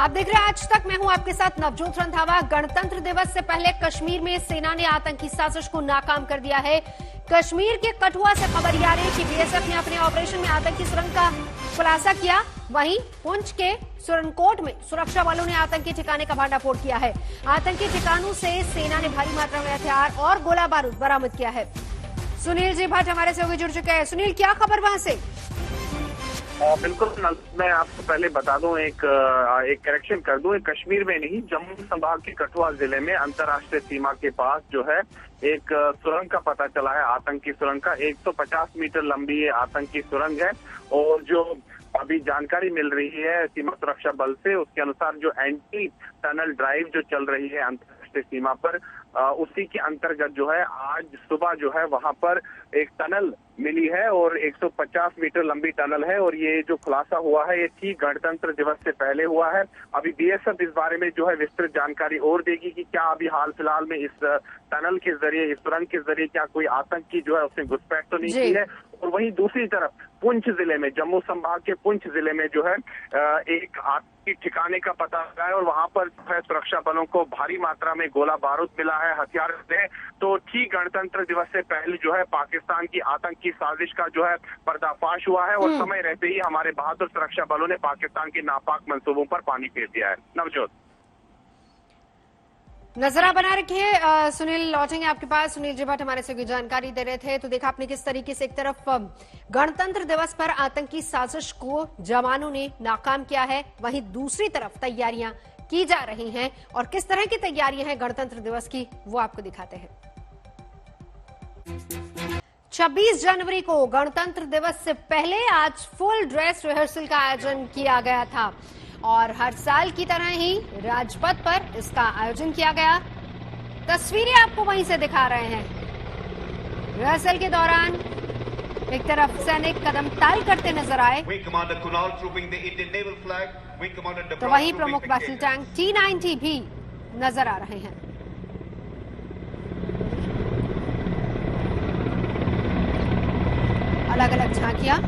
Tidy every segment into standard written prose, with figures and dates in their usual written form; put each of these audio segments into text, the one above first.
आप देख रहे हैं आज तक, मैं हूं आपके साथ नवजोत रंधावा। गणतंत्र दिवस से पहले कश्मीर में सेना ने आतंकी साजिश को नाकाम कर दिया है। कश्मीर के कठुआ से खबर आ रही है कि बीएसएफ ने अपने ऑपरेशन में आतंकी सुरंग का खुलासा किया। वहीं पुंछ के सुरनकोट में सुरक्षा बलों ने आतंकी ठिकाने का भांडाफोड़ किया है। आतंकी ठिकानों से सेना ने भारी मात्रा में हथियार और गोला बारूद बरामद किया है। सुनील जी भट्ट हमारे से होकर जुड़ चुके हैं। सुनील, क्या खबर वहां से? बिल्कुल, मैं आपको पहले बता दूं, एक करेक्शन कर दूं। कश्मीर में नहीं, जम्मू संभाग के कठुआ जिले में अंतर्राष्ट्रीय सीमा के पास जो है एक सुरंग का पता चला है, आतंकी सुरंग का। 150 मीटर लंबी ये आतंकी सुरंग है और जो अभी जानकारी मिल रही है सीमा सुरक्षा बल से, उसके अनुसार जो एंटी टनल ड्राइव जो चल रही है अंतर्राष्ट्रीय सीमा पर, उसी के अंतर्गत जो है आज सुबह जो है वहां पर एक टनल मिली है और 150 मीटर लंबी टनल है। और ये जो खुलासा हुआ है ये ठीक गणतंत्र दिवस से पहले हुआ है। अभी बीएसएफ इस बारे में जो है विस्तृत जानकारी और देगी कि क्या अभी हाल फिलहाल में इस टनल के जरिए, इस सुरंग के जरिए क्या कोई आतंकी जो है उसने घुसपैठ तो नहीं की है। और वहीं दूसरी तरफ पुंछ जिले में, जम्मू संभाग के पुंछ जिले में जो है एक आतंकी ठिकाने का पता लगा है और वहां पर जो है सुरक्षा बलों को भारी मात्रा में गोला बारूद मिला है, हथियार मिले। तो ठीक गणतंत्र दिवस से पहले जो है पाकिस्तान की आतंकी साजिश का जो है पर्दाफाश हुआ है और समय रहते ही हमारे बहादुर सुरक्षा बलों ने पाकिस्तान के नापाक मंसूबों पर पानी फेर दिया है। नवजोत, नजरा बना रखिए। सुनील, लौटेंगे आपके पास। सुनील जी भट्ट हमारे से जानकारी दे रहे थे। तो देखा आपने किस तरीके से एक तरफ गणतंत्र दिवस पर आतंकी साजिश को जवानों ने नाकाम किया है, वहीं दूसरी तरफ तैयारियां की जा रही हैं और किस तरह की तैयारियां हैं गणतंत्र दिवस की, वो आपको दिखाते हैं। 26 जनवरी को गणतंत्र दिवस से पहले आज फुल ड्रेस रिहर्सल का आयोजन किया गया था और हर साल की तरह ही राजपथ पर इसका आयोजन किया गया। तस्वीरें आपको वहीं से दिखा रहे हैं। रिहर्सल के दौरान एक तरफ सैनिक कदम ताल करते नजर आए, तो वहीं प्रमुख बैटल टैंक T-90 भी नजर आ रहे हैं। अलग अलग झांकियां।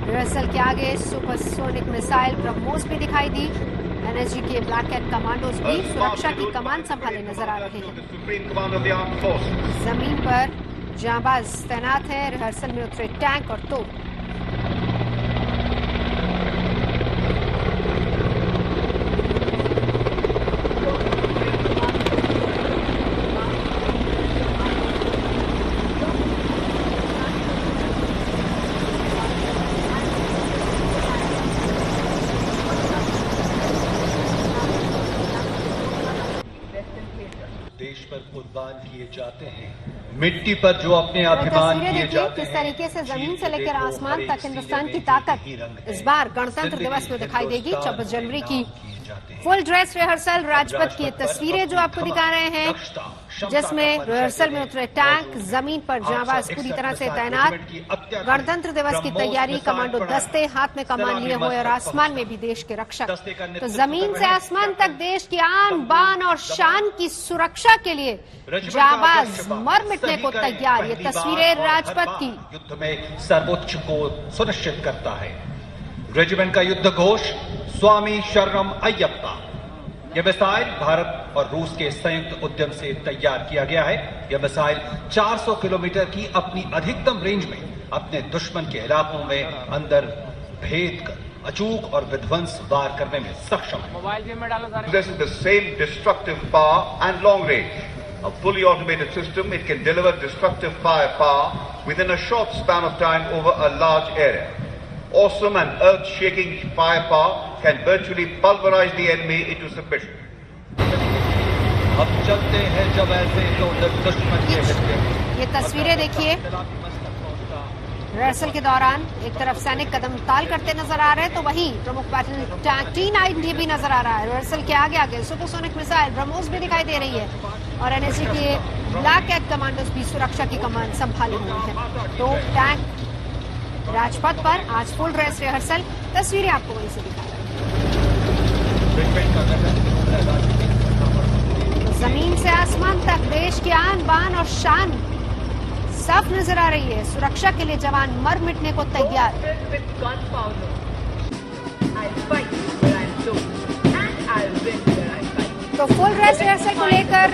रिहर्सल के आगे सुपरसोनिक मिसाइल ब्रह्मोस भी दिखाई दी। एनएसजी के ब्लैक कैट कमांडोज भी सुरक्षा की कमान संभाले नजर आ रहे हैं। जमीन पर जांबाज तैनात है। रिहर्सल में उतरे टैंक और तोप। देश पर कुर्बान किए जाते हैं, मिट्टी पर जो अपने अभिमान किए जाते हैं। किस तरीके से जमीन से लेकर आसमान तक हिंदुस्तान की ताकत इस बार गणतंत्र दिवस में दिखाई देगी। 26 जनवरी की फुल ड्रेस रिहर्सल, राजपथ की तस्वीरें जो आपको दिखा रहे हैं, जिसमें रिहर्सल में उतरे टैंक, जमीन पर जांबाज पूरी तरह से तैनात। गणतंत्र दिवस की तैयारी, कमांडो दस्ते हाथ में कमान लिए हुए और आसमान में भी देश के रक्षक। तो जमीन से आसमान तक देश की आन बान और शान की सुरक्षा के लिए जांबाज मर मिटने को तैयार। ये तस्वीरें राजपथ की युद्ध में सर्वोच्च को सुनिश्चित करता है। रेजिमेंट का युद्ध घोष स्वामी शरणम अय्यप्पा। यह मिसाइल भारत और रूस के संयुक्त उद्यम से तैयार किया गया है। यह मिसाइल 400 किलोमीटर की अपनी अधिकतम रेंज में अपने दुश्मन के इलाकों में अंदर भेद कर अचूक और विध्वंस वार करने में सक्षम है। This is the same destructive power and long range. A fully automated system, it can deliver destructive firepower within a short span of time over a large area. Awesome and earth-shaking firepower can virtually pulverize the enemy into submission. अब चलते हैं जब ऐसे जो दुश्मन के हित। ये तस्वीरें देखिए। रिहर्सल के दौरान एक तरफ सैनिक कदम ताल करते नजर आ रहे हैं, तो वहीं प्रमुख बैटल टैंक T-90 भी नजर आ रहा है। रिहर्सल के आगे आगे सुपरसोनिक मिसाइल ब्रह्मोस भी दिखाई दे रही है और एनएसजी के ब्लैक कैट कमांडोज भी सुरक्षा की कमान संभाले हुए हैं। तो टैंक राजपथ पर आज फुल ड्रेस रिहर्सल, तस्वीरें आपको वहीं से दिखा रहे हैं। जमीन से आसमान तक देश की आन बान और शान साफ नजर आ रही है। सुरक्षा के लिए जवान मर मिटने को तैयार। तो फुल ड्रेस रिहर्सल को लेकर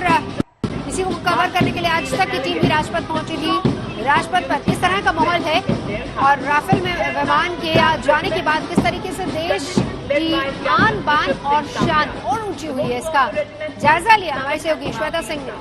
इसी को कवर करने के लिए आज तक की टीम भी राजपथ पहुंची थी। राजपथ पर इस तरह का माहौल है और राफेल में विमान के जाने के बाद किस तरीके से देश की आन बान और शान और ऊंची हुई है, इसका जायजा लिया हमारे सहयोगी श्वेता सिंह ने।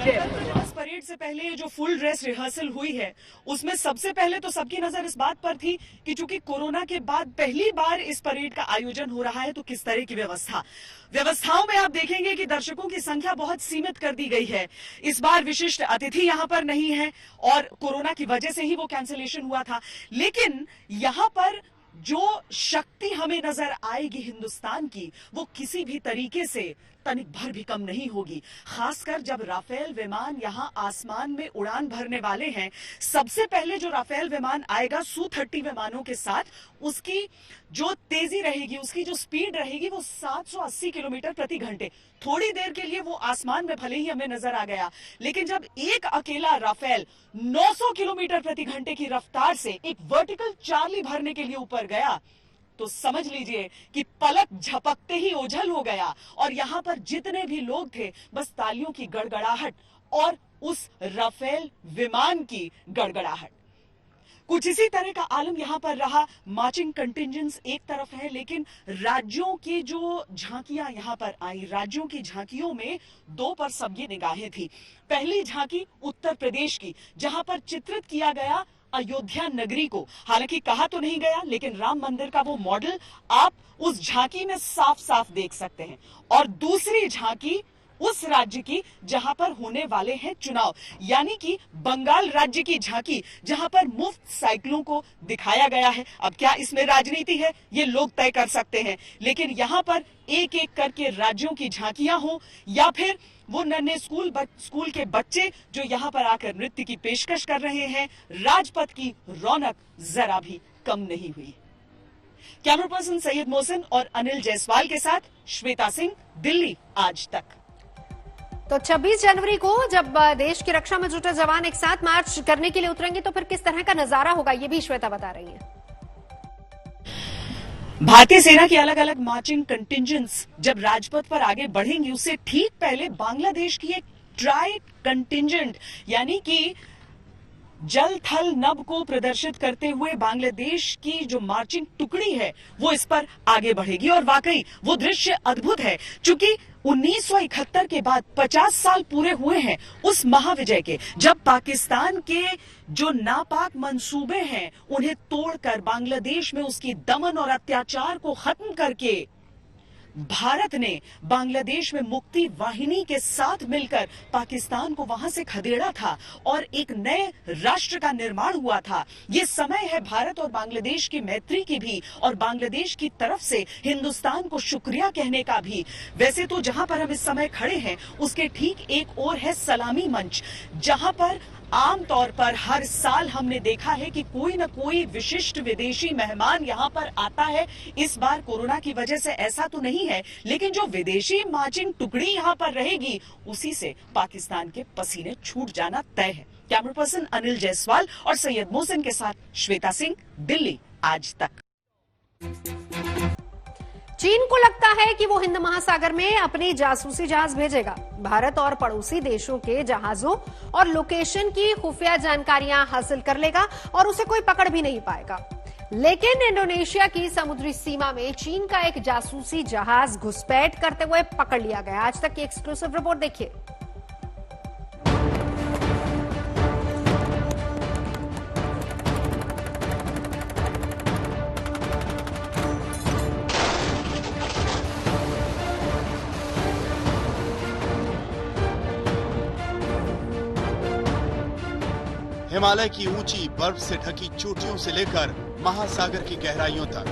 इस परेड से पहले जो फुल ड्रेस रिहर्सल हुई है उसमें सबसे पहले तो सबकी नजर इस बात पर थी कि चूंकि कोरोना के बाद पहली बार इस परेड का आयोजन हो रहा है तो किस तरह की व्यवस्थाओं में आप देखेंगे कि दर्शकों की संख्या बहुत सीमित कर दी गई है। इस बार विशिष्ट अतिथि यहां पर नहीं है और कोरोना की वजह से ही वो कैंसिलेशन हुआ था, लेकिन यहां पर जो शक्ति हमें नजर आएगी हिंदुस्तान की वो किसी भी तरीके से तनिक भर भी कम नहीं होगी। खासकर जब राफेल विमान यहां आसमान में उड़ान भरने वाले हैं। सबसे पहले जो राफेल विमान आएगा Su-30 विमानों के साथ, उसकी जो तेजी रहेगी, उसकी जो स्पीड रहेगी वो 780 किलोमीटर प्रति घंटे। थोड़ी देर के लिए वो आसमान में भले ही हमें नजर आ गया, लेकिन जब एक अकेला राफेल 900 किलोमीटर प्रति घंटे की रफ्तार से एक वर्टिकल चार्ली भरने के लिए ऊपर गया तो समझ लीजिए कि पलक झपकते ही ओझल हो गया और यहां पर जितने भी लोग थे बस तालियों की गड़गड़ाहट और उस राफेल विमान की गड़गड़ाहट। कुछ इसी तरह का आलम यहां पर रहा। मार्चिंग कंटिंजेंट्स एक तरफ है, लेकिन राज्यों की जो झांकियां यहां पर आई, राज्यों की झांकियों में दो पर सबकी निगाहें थी। पहली झांकी उत्तर प्रदेश की, जहां पर चित्रित किया गया अयोध्या नगरी को। हालांकि कहा तो नहीं गया, लेकिन राम मंदिर का वो मॉडल आप उस झांकी में साफ साफ देख सकते हैं। और दूसरी झांकी उस राज्य की जहां पर होने वाले हैं चुनाव, यानी कि बंगाल राज्य की झांकी, जहां पर मुफ्त साइकिलों को दिखाया गया है। अब क्या इसमें राजनीति है ये लोग तय कर सकते हैं, लेकिन यहां पर एक एक करके राज्यों की झांकियां हो या फिर वो नन्हे स्कूल के बच्चे जो यहां पर आकर नृत्य की पेशकश कर रहे हैं, राजपथ की रौनक जरा भी कम नहीं हुई। कैमरा पर्सन सैयद मोहसिन और अनिल जायसवाल के साथ श्वेता सिंह, दिल्ली आज तक। तो 26 जनवरी को जब देश की रक्षा में जुटे जवान एक साथ मार्च करने के लिए उतरेंगे तो फिर किस तरह का नजारा होगा, ये भी श्वेता बता रही है। भारतीय सेना की अलग अलग मार्चिंग कंटिंजेंट्स जब राजपथ पर आगे बढ़ेंगी, उससे ठीक पहले बांग्लादेश की एक ट्राई कंटिंजेंट यानी कि जल थल नभ को प्रदर्शित करते हुए बांग्लादेश की जो मार्चिंग टुकड़ी है वो इस पर आगे बढ़ेगी। और वाकई वो दृश्य अद्भुत है, चूंकि 1971 के बाद 50 साल पूरे हुए हैं उस महाविजय के, जब पाकिस्तान के जो नापाक मंसूबे हैं उन्हें तोड़कर बांग्लादेश में उसकी दमन और अत्याचार को खत्म करके भारत ने बांग्लादेश में मुक्ति वाहिनी के साथ मिलकर पाकिस्तान को वहां से खदेड़ा था और एक नए राष्ट्र का निर्माण हुआ था। ये समय है भारत और बांग्लादेश की मैत्री की भी और बांग्लादेश की तरफ से हिंदुस्तान को शुक्रिया कहने का भी। वैसे तो जहां पर हम इस समय खड़े हैं उसके ठीक एक और है सलामी मंच, जहां पर आमतौर पर हर साल हमने देखा है कि कोई न कोई विशिष्ट विदेशी मेहमान यहां पर आता है। इस बार कोरोना की वजह से ऐसा तो नहीं है, लेकिन जो विदेशी मार्चिंग टुकड़ी यहां पर रहेगी उसी से पाकिस्तान के पसीने छूट जाना तय है। कैमरा पर्सन अनिल जायसवाल और सैयद मोहसिन के साथ श्वेता सिंह, दिल्ली आज तक। चीन को लगता है कि वो हिंद महासागर में अपनी जासूसी जहाज भेजेगा। भारत और पड़ोसी देशों के जहाजों और लोकेशन की खुफिया जानकारियां हासिल कर लेगा और उसे कोई पकड़ भी नहीं पाएगा। लेकिन इंडोनेशिया की समुद्री सीमा में चीन का एक जासूसी जहाज घुसपैठ करते हुए पकड़ लिया गया। आज तक की एक्सक्लूसिव रिपोर्ट देखिए। हिमालय की ऊंची बर्फ से ढकी चोटियों से लेकर महासागर की गहराइयों तक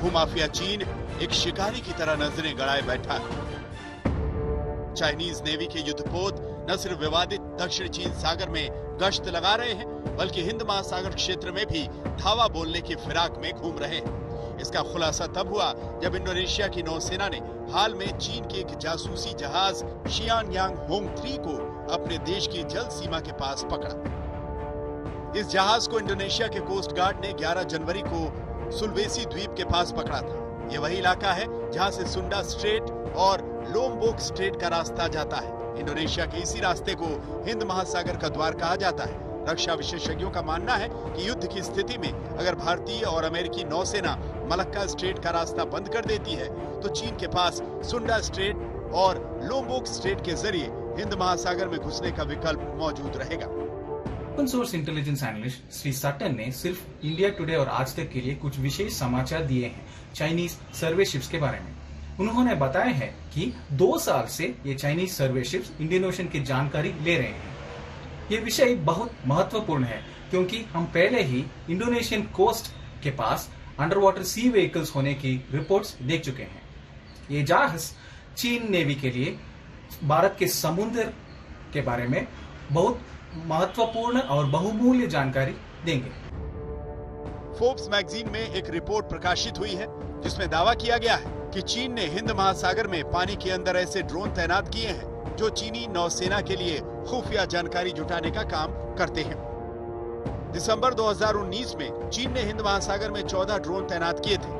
भूमाफिया चीन एक शिकारी की तरह नजरें गड़ाए बैठा है। चाइनीज नेवी के युद्धपोत न सिर्फ विवादित दक्षिण चीन सागर में गश्त लगा रहे हैं, बल्कि हिंद महासागर क्षेत्र में भी धावा बोलने की फिराक में घूम रहे हैं। इसका खुलासा तब हुआ जब इंडोनेशिया की नौसेना ने हाल में चीन के एक जासूसी जहाज शियानयांग होंग 3 को अपने देश की जल सीमा के पास पकड़ा। इस जहाज को इंडोनेशिया के कोस्ट गार्ड ने 11 जनवरी को सुलवेसी द्वीप के पास पकड़ा था। ये वही इलाका है जहां से सुंडा स्ट्रेट और लोम्बोक स्ट्रेट का रास्ता जाता है। इंडोनेशिया के इसी रास्ते को हिंद महासागर का द्वार कहा जाता है। रक्षा विशेषज्ञों का मानना है कि युद्ध की स्थिति में अगर भारतीय और अमेरिकी नौसेना मलक्का स्ट्रेट का रास्ता बंद कर देती है तो चीन के पास सुंडा स्ट्रेट और लोम्बोक स्ट्रेट के जरिए हिंद महासागर में घुसने का विकल्प मौजूद रहेगा। Open source intelligence analyst Shri Sutton ने सिर्फ इंडिया टुडे और आज तक के लिए कुछ विशेष समाचार दिए हैं चाइनीज सर्वे शिप्स के बारे में। उन्होंने बताया है कि 2 साल से ये चाइनीज सर्वे शिप्स इंडियन ओशन की जानकारी ले रहे हैं। ये विषय बहुत महत्वपूर्ण है क्योंकि हम पहले ही इंडोनेशियन कोस्ट के पास अंडर वाटर सी व्हीकल्स होने की रिपोर्ट्स देख चुके हैं। ये जहाज चीन नेवी के लिए भारत के समुद्र के बारे में बहुत महत्वपूर्ण और बहुमूल्य जानकारी देंगे। फोर्ब्स मैगजीन में एक रिपोर्ट प्रकाशित हुई है जिसमें दावा किया गया है कि चीन ने हिंद महासागर में पानी के अंदर ऐसे ड्रोन तैनात किए हैं जो चीनी नौसेना के लिए खुफिया जानकारी जुटाने का काम करते हैं। दिसंबर 2019 में चीन ने हिंद महासागर में 14 ड्रोन तैनात किए थे।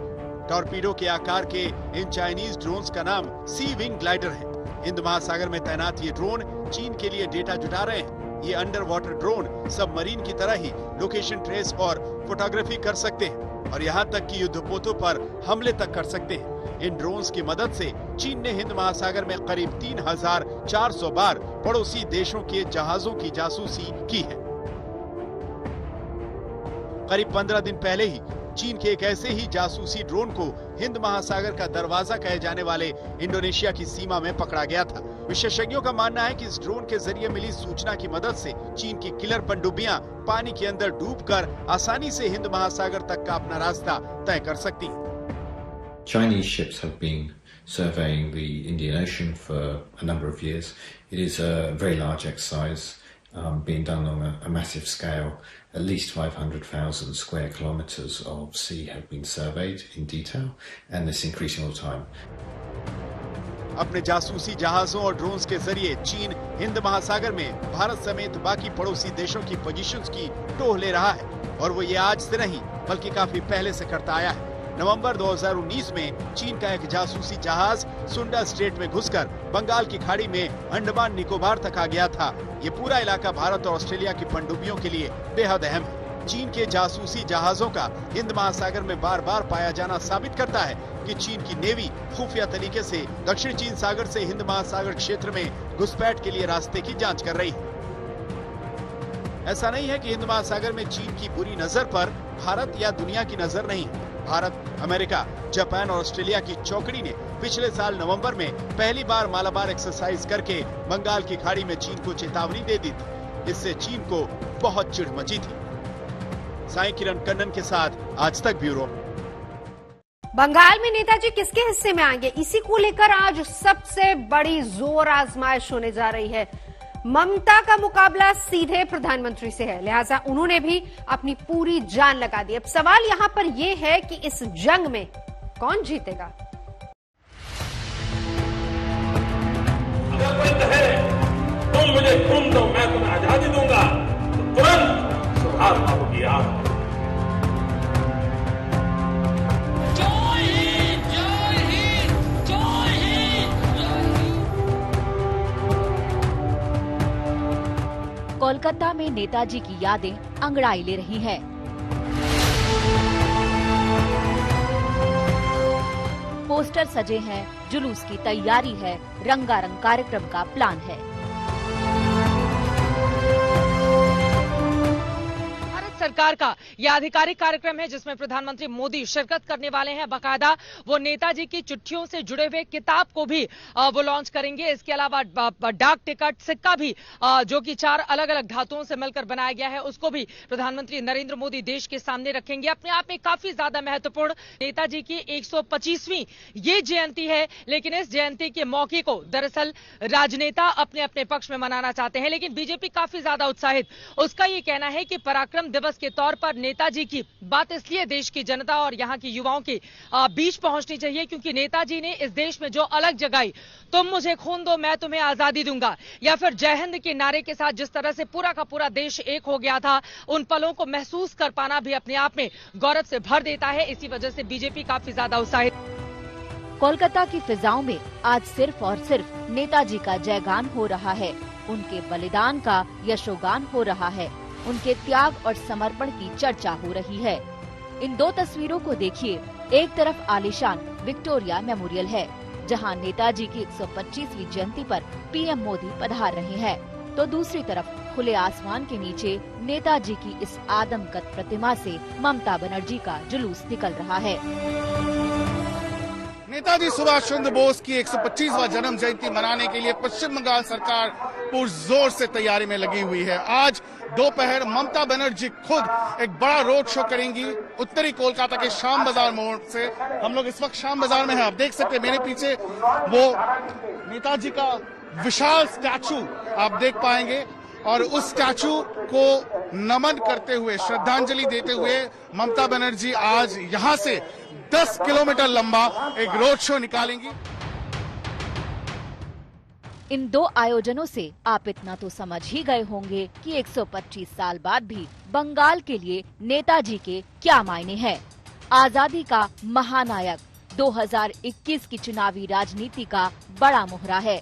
टॉर्पीडो के आकार के इन चाइनीज ड्रोन्स का नाम सी विंग ग्लाइडर है। हिंद महासागर में तैनात ये ड्रोन चीन के लिए डेटा जुटा रहे हैं। ये अंडर वाटर ड्रोन सबमरीन की तरह ही लोकेशन ट्रेस और फोटोग्राफी कर सकते हैं और यहाँ तक कि युद्धपोतों पर हमले तक कर सकते हैं। इन ड्रोन्स की मदद से चीन ने हिंद महासागर में करीब 3400 बार पड़ोसी देशों के जहाजों की जासूसी की है। करीब 15 दिन पहले ही चीन के एक ऐसे ही जासूसी ड्रोन को हिंद महासागर का दरवाजा कहे जाने वाले इंडोनेशिया की सीमा में पकड़ा गया था। विशेषज्ञों का मानना है कि इस ड्रोन के जरिए मिली सूचना की मदद से चीन की किलर पनडुब्बियां पानी के अंदर डूबकर आसानी से हिंद महासागर तक का अपना रास्ता तय कर सकती हैं। Chinese ships have been surveying the Indian Ocean for a number of years. It is a very large exercise being done on a massive scale. At least 500,000 square kilometers of sea have been surveyed in detail, and it's increasing all the time. अपने जासूसी जहाजों और drones के जरिए चीन हिंद महासागर में भारत समेत बाकी पड़ोसी देशों की पोजीशंस की टोह ले रहा है और वो ये आज से नहीं बल्कि काफी पहले से करता आया है। नवंबर 2019 में चीन का एक जासूसी जहाज सुंडा स्ट्रेट में घुसकर बंगाल की खाड़ी में अंडमान निकोबार तक आ गया था। ये पूरा इलाका भारत और ऑस्ट्रेलिया की पनडुब्बियों के लिए बेहद अहम है। चीन के जासूसी जहाजों का हिंद महासागर में बार बार पाया जाना साबित करता है कि चीन की नेवी खुफिया तरीके से दक्षिण चीन सागर से हिंद महासागर क्षेत्र में घुसपैठ के लिए रास्ते की जांच कर रही है। ऐसा नहीं है कि हिंद महासागर में चीन की बुरी नजर पर भारत या दुनिया की नजर नहीं है। भारत, अमेरिका, जापान और ऑस्ट्रेलिया की चौकड़ी ने पिछले साल नवंबर में पहली बार मालाबार एक्सरसाइज करके बंगाल की खाड़ी में चीन को चेतावनी दे दी थी। इससे चीन को बहुत चिढ़ मची थी। साई किरण कन्नन के साथ आज तक ब्यूरो। बंगाल में नेताजी किसके हिस्से में आएंगे, इसी को लेकर आज सबसे बड़ी जोर आजमाइश होने जा रही है। ममता का मुकाबला सीधे प्रधानमंत्री से है, लिहाजा उन्होंने भी अपनी पूरी जान लगा दी। अब सवाल यहां पर यह है कि इस जंग में कौन जीतेगा। अगर कोई कहे तुम मुझे खून दो मैं तुम्हें आजादी दूंगा तो तुरंत सुधार पाओगी आप। कोलकाता में नेताजी की यादें अंगड़ाई ले रही हैं। पोस्टर सजे हैं, जुलूस की तैयारी है, रंगारंग कार्यक्रम का प्लान है। सरकार का यह आधिकारिक कार्यक्रम है जिसमें प्रधानमंत्री मोदी शिरकत करने वाले हैं। बाकायदा वो नेताजी की चिट्ठियों से जुड़े हुए किताब को भी वो लॉन्च करेंगे। इसके अलावा डाक टिकट सिक्का भी जो कि 4 अलग अलग धातुओं से मिलकर बनाया गया है उसको भी प्रधानमंत्री नरेंद्र मोदी देश के सामने रखेंगे। अपने आप में काफी ज्यादा महत्वपूर्ण नेताजी की 125वीं ये जयंती है, लेकिन इस जयंती के मौके को दरअसल राजनेता अपने अपने पक्ष में मनाना चाहते हैं, लेकिन बीजेपी काफी ज्यादा उत्साहित। उसका ये कहना है कि पराक्रम दिवस के के तौर पर नेताजी की बात इसलिए देश की जनता और यहाँ की युवाओं के बीच पहुंचनी चाहिए क्योंकि नेताजी ने इस देश में जो अलग जगाई, तुम मुझे खून दो मैं तुम्हें आजादी दूंगा, या फिर जय हिंद के नारे के साथ जिस तरह से पूरा का पूरा देश एक हो गया था, उन पलों को महसूस कर पाना भी अपने आप में गौरव से भर देता है। इसी वजह से बीजेपी काफी ज्यादा उत्साहित। कोलकाता की फिजाओं में आज सिर्फ और सिर्फ नेताजी का जयगान हो रहा है, उनके बलिदान का यशोगान हो रहा है, उनके त्याग और समर्पण की चर्चा हो रही है। इन दो तस्वीरों को देखिए, एक तरफ आलीशान विक्टोरिया मेमोरियल है जहां नेताजी की 125वीं जयंती पर पीएम मोदी पधार रहे हैं, तो दूसरी तरफ खुले आसमान के नीचे नेताजी की इस आदमकद प्रतिमा से ममता बनर्जी का जुलूस निकल रहा है। नेताजी सुभाष चंद्र बोस की 125वां जन्म जयंती मनाने के लिए पश्चिम बंगाल सरकार पुरजोर से तैयारी में लगी हुई है। आज दोपहर ममता बनर्जी खुद एक बड़ा रोड शो करेंगी उत्तरी कोलकाता के श्याम बाजार मोड़ से। हम लोग इस वक्त श्याम बाजार में हैं, आप देख सकते हैं मेरे पीछे वो नेताजी का विशाल स्टैचू आप देख पाएंगे और उस स्टैचू को नमन करते हुए, श्रद्धांजलि देते हुए ममता बनर्जी आज यहां से 10 किलोमीटर लंबा एक रोड शो निकालेंगी। इन दो आयोजनों से आप इतना तो समझ ही गए होंगे कि 125 साल बाद भी बंगाल के लिए नेताजी के क्या मायने हैं। आजादी का महानायक 2021 की चुनावी राजनीति का बड़ा मोहरा है।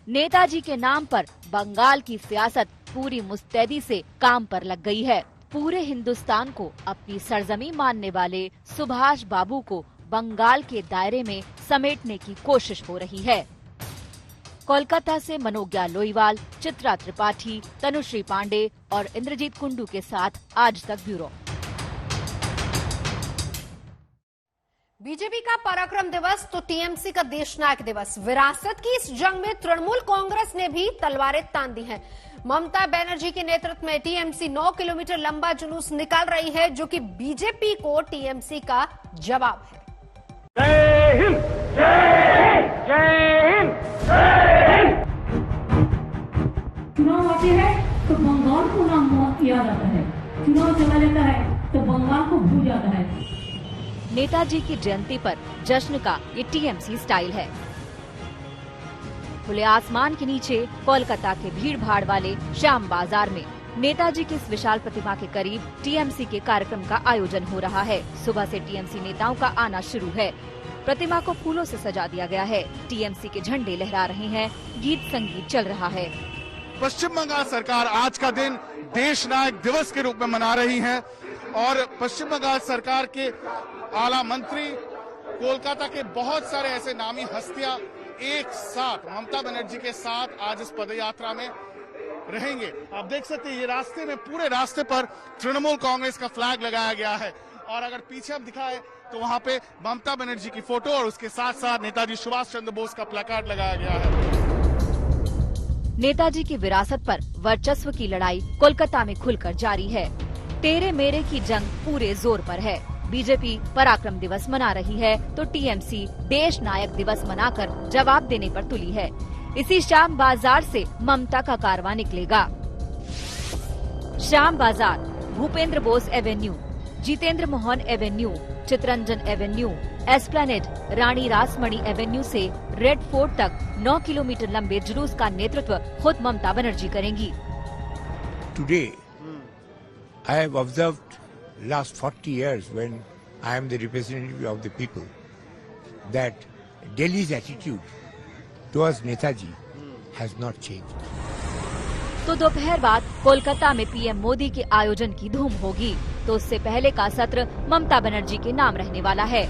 नेताजी के नाम पर बंगाल की सियासत पूरी मुस्तैदी से काम पर लग गई है। पूरे हिंदुस्तान को अपनी सरजमी मानने वाले सुभाष बाबू को बंगाल के दायरे में समेटने की कोशिश हो रही है। कोलकाता से मनोज्ञा लोईवाल, चित्रा त्रिपाठी, तनुश्री पांडे और इंद्रजीत कुंडू के साथ आज तक ब्यूरो। बीजेपी का पराक्रम दिवस तो टीएमसी का देशनायक दिवस। विरासत की इस जंग में तृणमूल कांग्रेस ने भी तलवारें तान दी हैं। ममता बनर्जी के नेतृत्व में टीएमसी 9 किलोमीटर लंबा जुलूस निकाल रही है, जो कि बीजेपी को टीएमसी का जवाब है। जय हिंद, जय हिंद, जय हिंद। चुनाव आते हैं तो बंगाल को नाम याद आता है, चुनाव चला जाता है तो बंगाल को भूल जाता है। नेताजी की जयंती पर जश्न का ये टीएमसी स्टाइल है। खुले आसमान के नीचे कोलकाता के भीड़ भाड़ वाले श्याम बाजार में नेताजी की इस विशाल प्रतिमा के करीब टीएमसी के कार्यक्रम का आयोजन हो रहा है। सुबह से टीएमसी नेताओं का आना शुरू है। प्रतिमा को फूलों से सजा दिया गया है। टीएमसी के झंडे लहरा रहे हैं, गीत संगीत चल रहा है। पश्चिम बंगाल सरकार आज का दिन देश नायक दिवस के रूप में मना रही है और पश्चिम बंगाल सरकार के आला मंत्री, कोलकाता के बहुत सारे ऐसे नामी हस्तियां एक साथ ममता बनर्जी के साथ आज इस पदयात्रा में रहेंगे। आप देख सकते हैं ये रास्ते में, पूरे रास्ते पर तृणमूल कांग्रेस का फ्लैग लगाया गया है और अगर पीछे हम दिखाएं तो वहां पे ममता बनर्जी की फोटो और उसके साथ साथ नेताजी सुभाष चंद्र बोस का प्लैकार्ड लगाया गया है। नेताजी की विरासत पर वर्चस्व की लड़ाई कोलकाता में खुलकर जारी है। तेरे मेरे की जंग पूरे जोर पर है। बीजेपी पराक्रम दिवस मना रही है तो टीएमसी देश नायक दिवस मनाकर जवाब देने पर तुली है। इसी श्याम बाजार से ममता का कारवां निकलेगा। Shyam Bazar, Bhupendra Bose Avenue, Jitendra Mohan Avenue, Chittaranjan Avenue, Esplanade, Rani Rashmoni Avenue से रेड फोर्ट तक 9 किलोमीटर लंबे जुलूस का नेतृत्व खुद ममता बनर्जी करेंगी। Today, I have observed last 40 years when I am the representative of the people that Delhi's attitude towards Netaji has not changed. तो दोपहर बाद कोलकाता में पीएम मोदी के आयोजन की धूम होगी, तो उससे पहले का सत्र ममता बनर्जी के नाम रहने वाला है।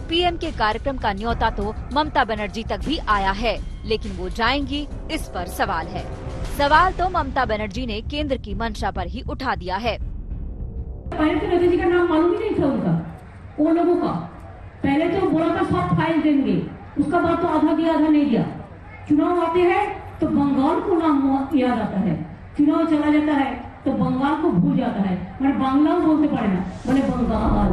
पीएम के कार्यक्रम का न्योता तो ममता बनर्जी तक भी आया है, लेकिन वो जाएंगी, इस पर सवाल है। सवाल तो ममता बनर्जी ने केंद्र की मंशा पर ही उठा दिया है। पहले तो नेताजी का नाम मालूम ही नहीं था उनका, वो लोगों का। पहले तो बोला था सब फाइल देंगे, उसका बाद तो आधा दिया आधा नहीं दिया। चुनाव आते हैं तो बंगाल को नाम याद आता है, चुनाव चला जाता है तो बंगाल को भूल जाता है। मैंने बांग्ला बोलते पड़े ना, मैंने बंगाल।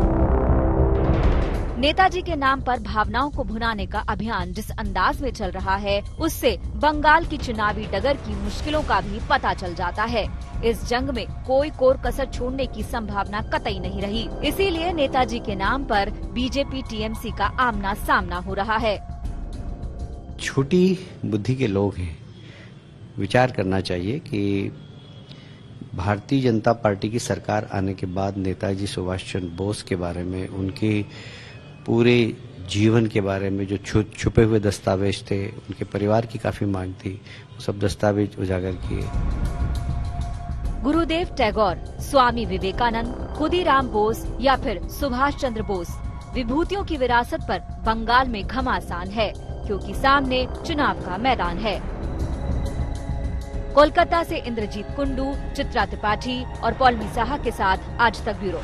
नेताजी के नाम पर भावनाओं को भुनाने का अभियान जिस अंदाज में चल रहा है, उससे बंगाल की चुनावी डगर की मुश्किलों का भी पता चल जाता है। इस जंग में कोई कोर कसर छोड़ने की संभावना कतई नहीं रही। इसीलिए नेताजी के नाम पर बीजेपी टीएमसी का आमना सामना हो रहा है। छोटी बुद्धि के लोग हैं, विचार करना चाहिए कि भारतीय जनता पार्टी की सरकार आने के बाद नेताजी सुभाष चंद्र बोस के बारे में, उनके पूरे जीवन के बारे में जो छुपे हुए दस्तावेज थे, उनके परिवार की काफी मांग थी, वो सब दस्तावेज उजागर किए। गुरुदेव टैगोर, स्वामी विवेकानंद, खुदीराम बोस या फिर सुभाष चंद्र बोस, विभूतियों की विरासत पर बंगाल में घमासान है, क्योंकि सामने चुनाव का मैदान है। कोलकाता से इंद्रजीत कुंडू, चित्रा त्रिपाठी और पॉल मिसाहा के साथ आज तक ब्यूरो।